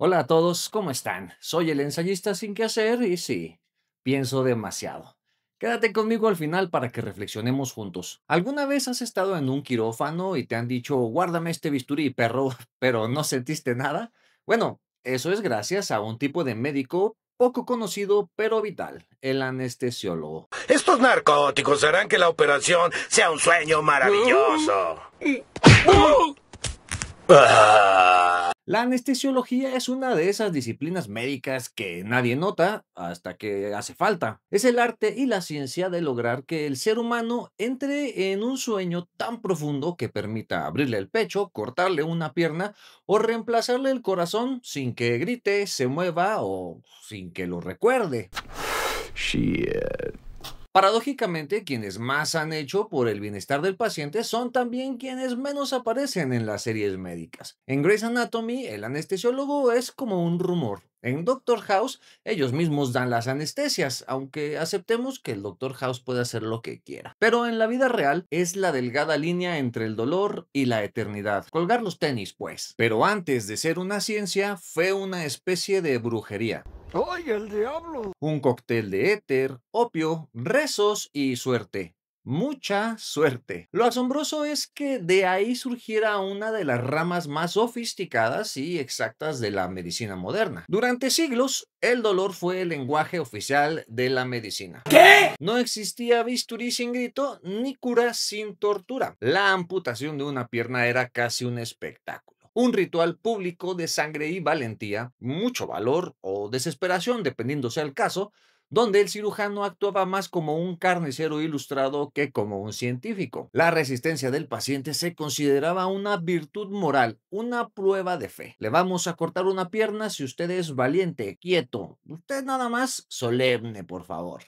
Hola a todos, ¿cómo están? Soy el ensayista sin qué hacer y sí, pienso demasiado. Quédate conmigo al final para que reflexionemos juntos. ¿Alguna vez has estado en un quirófano y te han dicho, guárdame este bisturí, perro, pero no sentiste nada? Bueno, eso es gracias a un tipo de médico poco conocido pero vital, el anestesiólogo. Estos narcóticos harán que la operación sea un sueño maravilloso. Ah. La anestesiología es una de esas disciplinas médicas que nadie nota hasta que hace falta. Es el arte y la ciencia de lograr que el ser humano entre en un sueño tan profundo que permita abrirle el pecho, cortarle una pierna o reemplazarle el corazón sin que grite, se mueva o sin que lo recuerde. Shit. Paradójicamente, quienes más han hecho por el bienestar del paciente son también quienes menos aparecen en las series médicas. En Grey's Anatomy, el anestesiólogo es como un rumor. En Doctor House, ellos mismos dan las anestesias, aunque aceptemos que el Doctor House puede hacer lo que quiera. Pero en la vida real es la delgada línea entre el dolor y la eternidad. Colgar los tenis, pues. Pero antes de ser una ciencia, fue una especie de brujería. ¡Ay, el diablo! Un cóctel de éter, opio, rezos y suerte. Mucha suerte. Lo asombroso es que de ahí surgiera una de las ramas más sofisticadas y exactas de la medicina moderna. Durante siglos, el dolor fue el lenguaje oficial de la medicina. ¿Qué? No existía bisturí sin grito ni cura sin tortura. La amputación de una pierna era casi un espectáculo. Un ritual público de sangre y valentía, mucho valor o desesperación, dependiendo sea el caso, donde el cirujano actuaba más como un carnicero ilustrado que como un científico. La resistencia del paciente se consideraba una virtud moral, una prueba de fe. Le vamos a cortar una pierna si usted es valiente, quieto. Usted nada más solemne, por favor.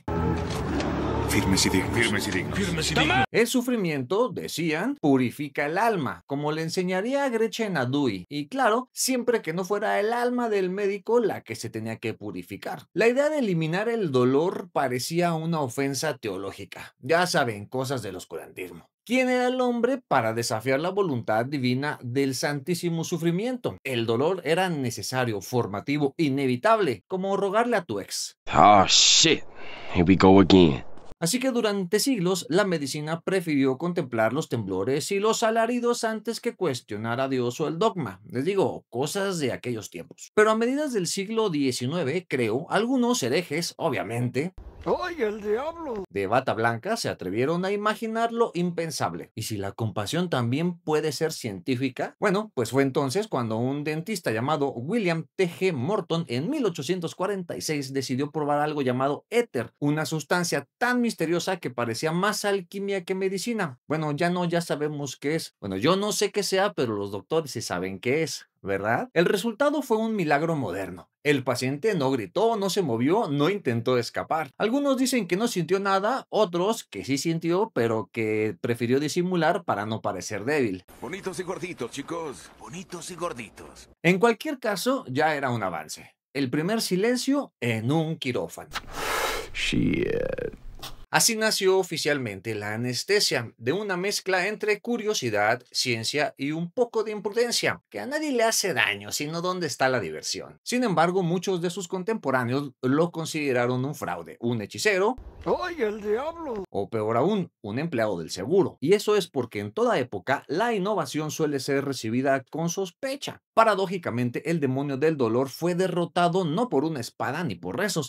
Firmes y dignos. Firmes y dignos. Firmes y dignos. El sufrimiento, decían, purifica el alma, como le enseñaría Gretchen a Dewey, y claro, siempre que no fuera el alma del médico la que se tenía que purificar. La idea de eliminar el dolor parecía una ofensa teológica. Ya saben, cosas del oscurantismo. ¿Quién era el hombre para desafiar la voluntad divina del santísimo sufrimiento? El dolor era necesario, formativo, inevitable, como rogarle a tu ex. Oh shit, here we go again. Así que durante siglos la medicina prefirió contemplar los temblores y los alaridos antes que cuestionar a Dios o el dogma. Les digo, cosas de aquellos tiempos. Pero a mediados del siglo XIX, creo, algunos herejes, obviamente, ¡Ay, el diablo! de bata blanca se atrevieron a imaginar lo impensable. ¿Y si la compasión también puede ser científica? Bueno, pues fue entonces cuando un dentista llamado William T.G. Morton en 1846 decidió probar algo llamado éter, una sustancia tan misteriosa que parecía más alquimia que medicina. Bueno, ya sabemos qué es. Bueno, yo no sé qué sea, pero los doctores sí saben qué es, ¿verdad? El resultado fue un milagro moderno. El paciente no gritó, no se movió, no intentó escapar. Algunos dicen que no sintió nada, otros que sí sintió, pero que prefirió disimular para no parecer débil. Bonitos y gorditos, chicos. Bonitos y gorditos. En cualquier caso, ya era un avance. El primer silencio en un quirófano. Shit. Así nació oficialmente la anestesia, de una mezcla entre curiosidad, ciencia y un poco de imprudencia, que a nadie le hace daño, sino dónde está la diversión. Sin embargo, muchos de sus contemporáneos lo consideraron un fraude, un hechicero, ¡Ay, el diablo! o peor aún, un empleado del seguro. Y eso es porque en toda época la innovación suele ser recibida con sospecha. Paradójicamente, el demonio del dolor fue derrotado no por una espada ni por rezos,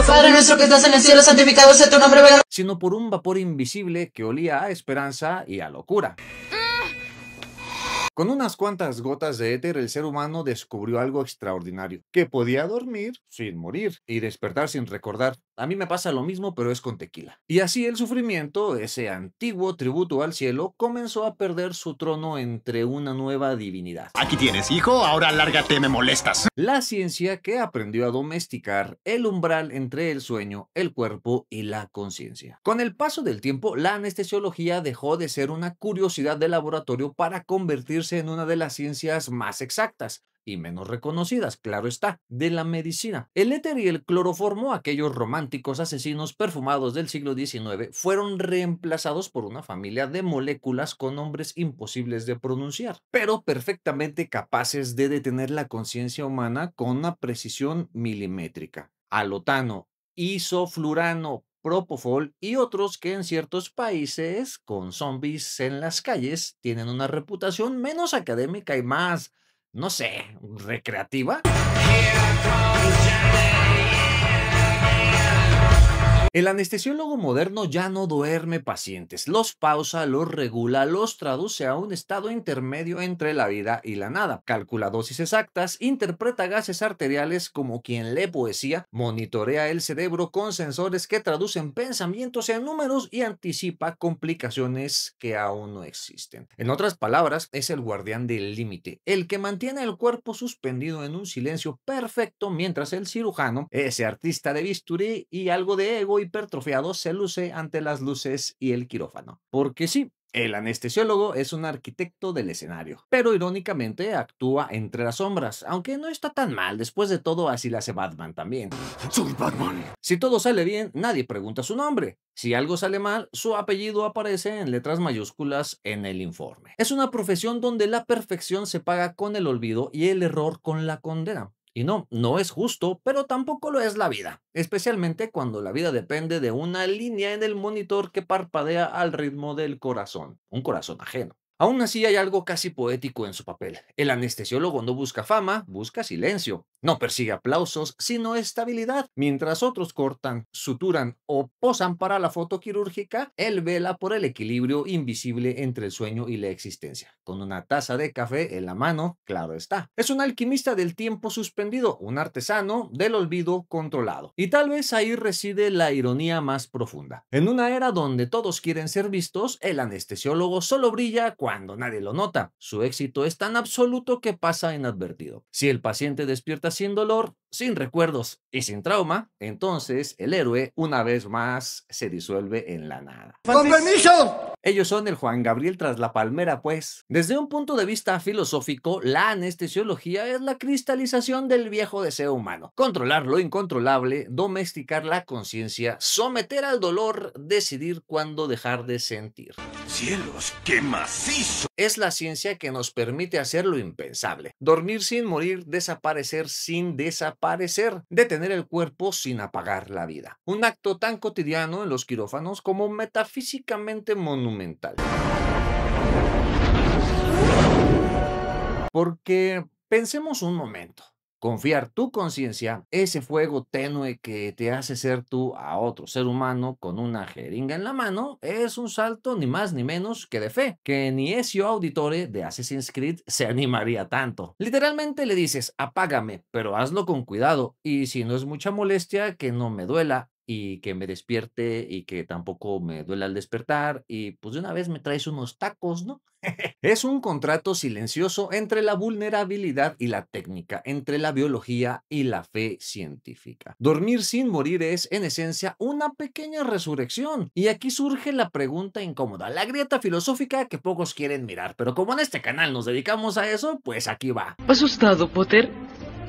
Padre nuestro que estás en el cielo, santificado sea tu nombre, venga. sino por un vapor invisible que olía a esperanza y a locura. Con unas cuantas gotas de éter, el ser humano descubrió algo extraordinario, que podía dormir sin morir y despertar sin recordar. A mí me pasa lo mismo, pero es con tequila. Y así el sufrimiento, ese antiguo tributo al cielo, comenzó a perder su trono entre una nueva divinidad. Aquí tienes, hijo, ahora lárgate, me molestas. La ciencia que aprendió a domesticar el umbral entre el sueño, el cuerpo y la conciencia. Con el paso del tiempo, la anestesiología dejó de ser una curiosidad de laboratorio para convertirse en una de las ciencias más exactas. y menos reconocidas, claro está, de la medicina. El éter y el cloroformo, aquellos románticos asesinos perfumados del siglo XIX, fueron reemplazados por una familia de moléculas con nombres imposibles de pronunciar, pero perfectamente capaces de detener la conciencia humana con una precisión milimétrica. Alotano, isoflurano, propofol y otros que en ciertos países, con zombies en las calles, tienen una reputación menos académica y más, no sé, recreativa. El anestesiólogo moderno ya no duerme pacientes, los pausa, los regula, los traduce a un estado intermedio entre la vida y la nada, calcula dosis exactas, interpreta gases arteriales como quien lee poesía, monitorea el cerebro con sensores que traducen pensamientos en números y anticipa complicaciones que aún no existen. En otras palabras, es el guardián del límite, el que mantiene el cuerpo suspendido en un silencio perfecto mientras el cirujano, ese artista de bisturí y algo de ego hipertrofiado, se luce ante las luces y el quirófano. Porque sí, el anestesiólogo es un arquitecto del escenario, pero irónicamente actúa entre las sombras, aunque no está tan mal, después de todo así lo hace Batman también. Soy Batman. Si todo sale bien, nadie pregunta su nombre. Si algo sale mal, su apellido aparece en letras mayúsculas en el informe. Es una profesión donde la perfección se paga con el olvido y el error con la condena. Y no, no es justo, pero tampoco lo es la vida, especialmente cuando la vida depende de una línea en el monitor que parpadea al ritmo del corazón, un corazón ajeno. Aún así hay algo casi poético en su papel. El anestesiólogo no busca fama, busca silencio. No persigue aplausos, sino estabilidad. Mientras otros cortan, suturan o posan para la foto quirúrgica, él vela por el equilibrio invisible entre el sueño y la existencia. Con una taza de café en la mano, claro está. Es un alquimista del tiempo suspendido, un artesano del olvido controlado. Y tal vez ahí reside la ironía más profunda. En una era donde todos quieren ser vistos, el anestesiólogo solo brilla cuando nadie lo nota. Su éxito es tan absoluto que pasa inadvertido. Si el paciente despierta sin dolor, sin recuerdos y sin trauma, entonces el héroe una vez más se disuelve en la nada. ¡Con permiso! Ellos son el Juan Gabriel tras la palmera, pues. Desde un punto de vista filosófico, la anestesiología es la cristalización del viejo deseo humano. Controlar lo incontrolable, domesticar la conciencia, someter al dolor, decidir cuándo dejar de sentir. ¡Cielos, qué macizo! Es la ciencia que nos permite hacer lo impensable. Dormir sin morir, desaparecer sin desaparecer, detener el cuerpo sin apagar la vida. Un acto tan cotidiano en los quirófanos como metafísicamente monumental. Porque pensemos un momento. Confiar tu conciencia, ese fuego tenue que te hace ser tú a otro ser humano con una jeringa en la mano, es un salto ni más ni menos que de fe, que ni Ezio Auditore de Assassin's Creed se animaría tanto. Literalmente le dices, apágame, pero hazlo con cuidado, y si no es mucha molestia, que no me duela, y que me despierte, y que tampoco me duela al despertar, y pues de una vez me traes unos tacos, ¿no? Es un contrato silencioso entre la vulnerabilidad y la técnica, entre la biología y la fe científica. Dormir sin morir es, en esencia, una pequeña resurrección. Y aquí surge la pregunta incómoda, la grieta filosófica que pocos quieren mirar, pero como en este canal nos dedicamos a eso, pues aquí va. ¿Asustado, Potter?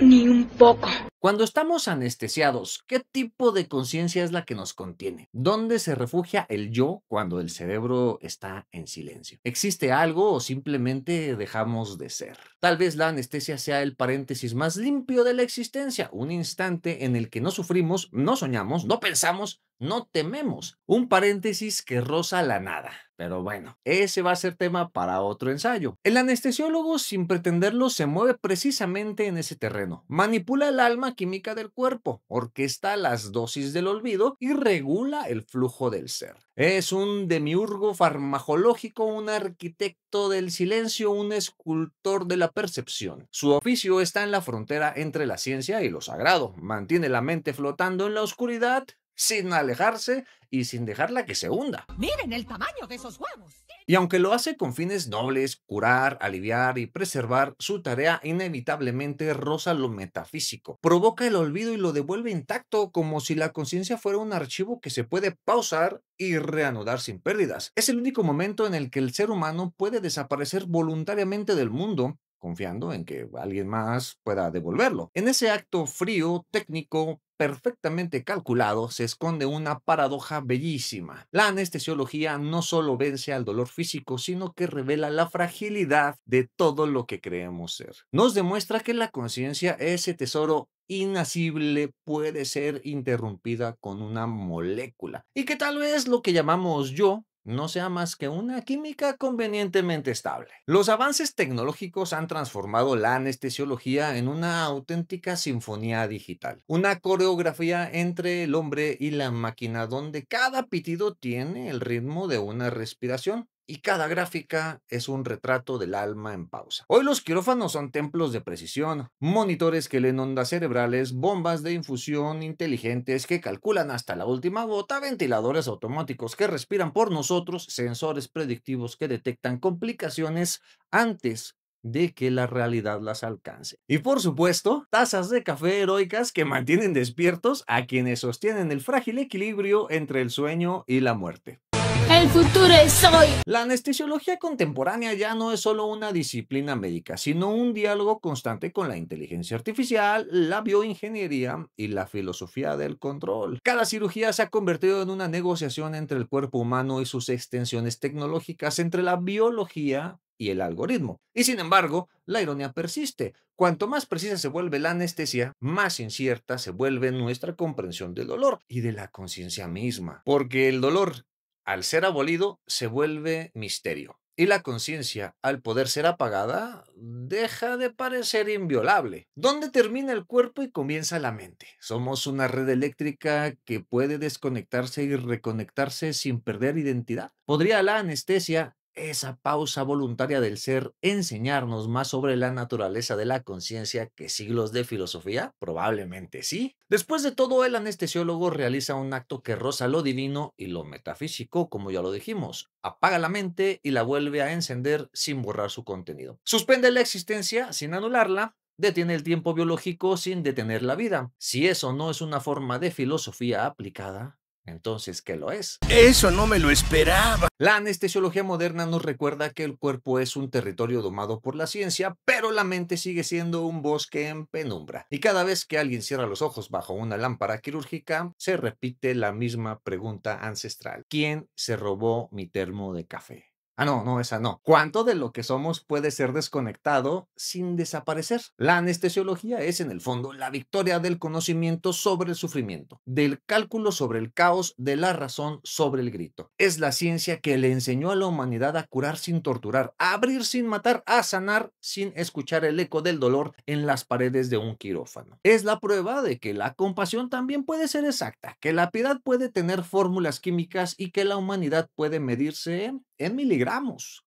Ni un poco. Cuando estamos anestesiados, ¿qué tipo de conciencia es la que nos contiene? ¿Dónde se refugia el yo cuando el cerebro está en silencio? ¿Existe algo o simplemente dejamos de ser? Tal vez la anestesia sea el paréntesis más limpio de la existencia, un instante en el que no sufrimos, no soñamos, no pensamos, no tememos. Un paréntesis que roza la nada. Pero bueno, ese va a ser tema para otro ensayo. El anestesiólogo, sin pretenderlo, se mueve precisamente en ese terreno. Manipula el alma química del cuerpo, orquesta las dosis del olvido y regula el flujo del ser. Es un demiurgo farmacológico, un arquitecto del silencio, un escultor de la percepción. Su oficio está en la frontera entre la ciencia y lo sagrado. Mantiene la mente flotando en la oscuridad, sin alejarse y sin dejarla que se hunda. ¡Miren el tamaño de esos huevos! Y aunque lo hace con fines nobles, curar, aliviar y preservar, su tarea inevitablemente roza lo metafísico. Provoca el olvido y lo devuelve intacto, como si la conciencia fuera un archivo que se puede pausar y reanudar sin pérdidas. Es el único momento en el que el ser humano puede desaparecer voluntariamente del mundo confiando en que alguien más pueda devolverlo. En ese acto frío, técnico, perfectamente calculado, se esconde una paradoja bellísima. La anestesiología no solo vence al dolor físico, sino que revela la fragilidad de todo lo que creemos ser. Nos demuestra que la conciencia, ese tesoro inasible, puede ser interrumpida con una molécula y que tal vez lo que llamamos yo no sea más que una química convenientemente estable. Los avances tecnológicos han transformado la anestesiología en una auténtica sinfonía digital, una coreografía entre el hombre y la máquina donde cada pitido tiene el ritmo de una respiración y cada gráfica es un retrato del alma en pausa. Hoy los quirófanos son templos de precisión, monitores que leen ondas cerebrales, bombas de infusión inteligentes que calculan hasta la última gota, ventiladores automáticos que respiran por nosotros, sensores predictivos que detectan complicaciones antes de que la realidad las alcance. Y por supuesto, tazas de café heroicas que mantienen despiertos a quienes sostienen el frágil equilibrio entre el sueño y la muerte. El futuro es hoy. La anestesiología contemporánea ya no es solo una disciplina médica, sino un diálogo constante con la inteligencia artificial, la bioingeniería y la filosofía del control. Cada cirugía se ha convertido en una negociación entre el cuerpo humano y sus extensiones tecnológicas, entre la biología y el algoritmo. Y sin embargo, la ironía persiste. Cuanto más precisa se vuelve la anestesia, más incierta se vuelve nuestra comprensión del dolor y de la conciencia misma. Porque el dolor, al ser abolido, se vuelve misterio. Y la conciencia, al poder ser apagada, deja de parecer inviolable. ¿Dónde termina el cuerpo y comienza la mente? Somos una red eléctrica que puede desconectarse y reconectarse sin perder identidad. ¿Podría la anestesia, esa pausa voluntaria del ser, enseñarnos más sobre la naturaleza de la conciencia que siglos de filosofía? Probablemente sí. Después de todo, el anestesiólogo realiza un acto que roza lo divino y lo metafísico, como ya lo dijimos. Apaga la mente y la vuelve a encender sin borrar su contenido. Suspende la existencia sin anularla. Detiene el tiempo biológico sin detener la vida. Si eso no es una forma de filosofía aplicada, entonces, ¿qué lo es? Eso no me lo esperaba. La anestesiología moderna nos recuerda que el cuerpo es un territorio domado por la ciencia, pero la mente sigue siendo un bosque en penumbra. Y cada vez que alguien cierra los ojos bajo una lámpara quirúrgica, se repite la misma pregunta ancestral. ¿Quién se robó mi termo de café? No, esa no. ¿Cuánto de lo que somos puede ser desconectado sin desaparecer? La anestesiología es, en el fondo, la victoria del conocimiento sobre el sufrimiento, del cálculo sobre el caos, de la razón sobre el grito. Es la ciencia que le enseñó a la humanidad a curar sin torturar, a abrir sin matar, a sanar sin escuchar el eco del dolor en las paredes de un quirófano. Es la prueba de que la compasión también puede ser exacta, que la piedad puede tener fórmulas químicas y que la humanidad puede medirse en miligramos.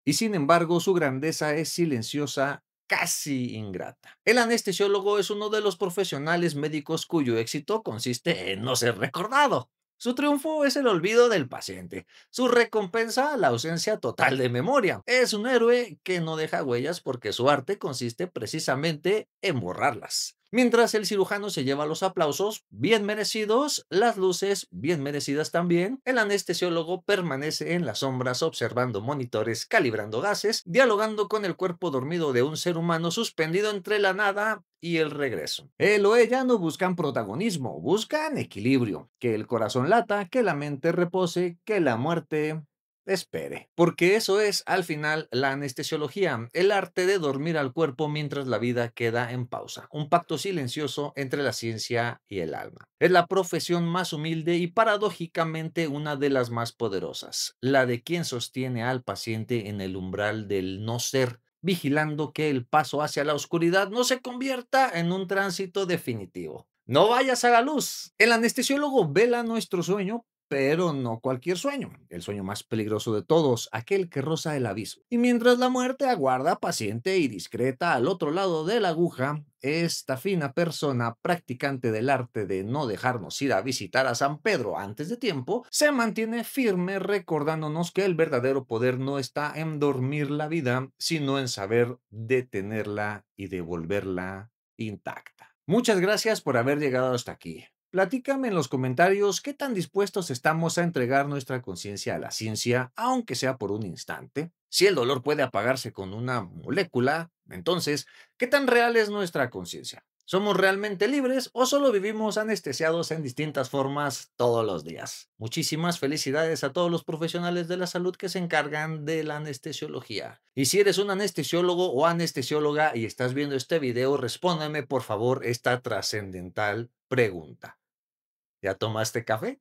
Y sin embargo, su grandeza es silenciosa, casi ingrata. El anestesiólogo es uno de los profesionales médicos cuyo éxito consiste en no ser recordado. Su triunfo es el olvido del paciente. Su recompensa, la ausencia total de memoria. Es un héroe que no deja huellas porque su arte consiste precisamente en borrarlas. Mientras el cirujano se lleva los aplausos, bien merecidos, las luces, bien merecidas también, el anestesiólogo permanece en las sombras observando monitores, calibrando gases, dialogando con el cuerpo dormido de un ser humano suspendido entre la nada y el regreso. Él o ella no buscan protagonismo, buscan equilibrio, que el corazón lata, que la mente repose, que la muerte espere. Porque eso es, al final, la anestesiología, el arte de dormir al cuerpo mientras la vida queda en pausa. Un pacto silencioso entre la ciencia y el alma. Es la profesión más humilde y paradójicamente una de las más poderosas. La de quien sostiene al paciente en el umbral del no ser, vigilando que el paso hacia la oscuridad no se convierta en un tránsito definitivo. No vayas a la luz. El anestesiólogo vela nuestro sueño, pero no cualquier sueño, el sueño más peligroso de todos, aquel que roza el abismo. Y mientras la muerte aguarda paciente y discreta al otro lado de la aguja, esta fina persona, practicante del arte de no dejarnos ir a visitar a San Pedro antes de tiempo, se mantiene firme recordándonos que el verdadero poder no está en dormir la vida, sino en saber detenerla y devolverla intacta. Muchas gracias por haber llegado hasta aquí. Platícame en los comentarios qué tan dispuestos estamos a entregar nuestra conciencia a la ciencia, aunque sea por un instante. Si el dolor puede apagarse con una molécula, Entonces, ¿qué tan real es nuestra conciencia? ¿Somos realmente libres o solo vivimos anestesiados en distintas formas todos los días? Muchísimas felicidades a todos los profesionales de la salud que se encargan de la anestesiología. Y si eres un anestesiólogo o anestesióloga y estás viendo este video, respóndeme por favor esta trascendental pregunta. ¿Ya tomaste café?